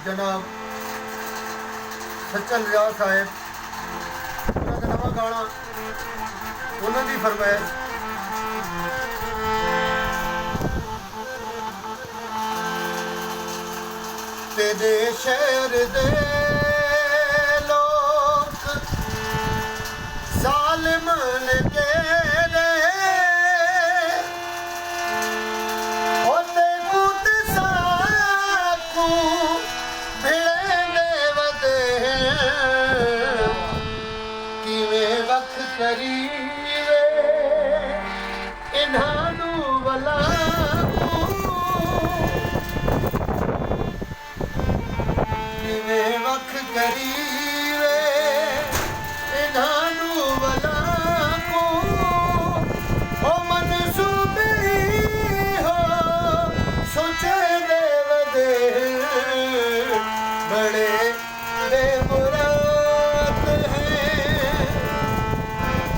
जनाब सच्चन रियाज साहेब उन्होंने नवा गाना उन्होंने फरमाइश तेरे शहर दे लोग जालिम ने तेरे होते कूद साकू भिड़े देवते किवें वख करीवे इन्हानू वला वख करीवे इन्हानू वला को ओ मनसूबे हो सोचे देव दे बड़े बेमुराद हैं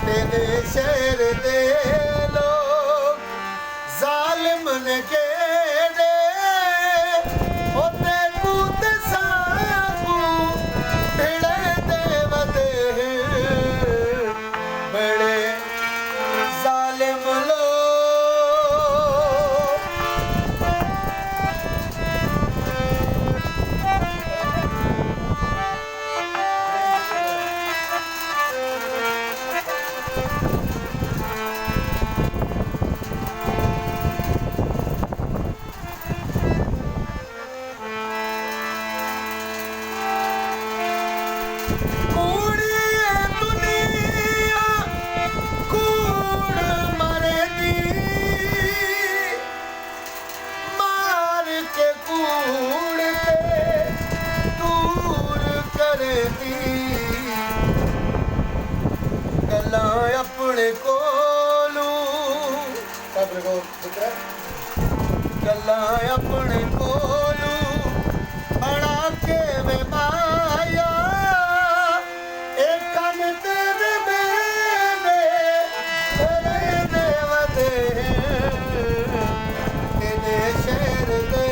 तेरे शहर दे लोग जालिम ने केड़े होते कूद बड़े जालिम लोग अपने कोलू गल्ला अपने कोलू बना के वे माया एक कम तेरे मेरे तेरे देवते तेरे शहर दे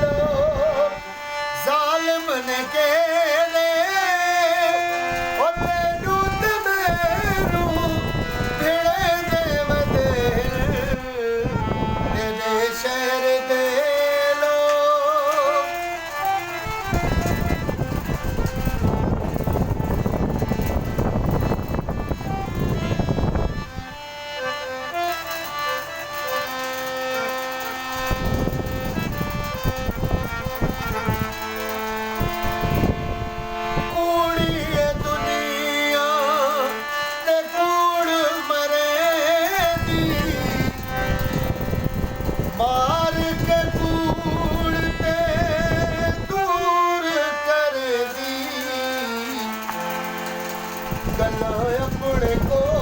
लोग जालिम ने के मार के कूड़ ते दूर कर दी गल्ला अपने को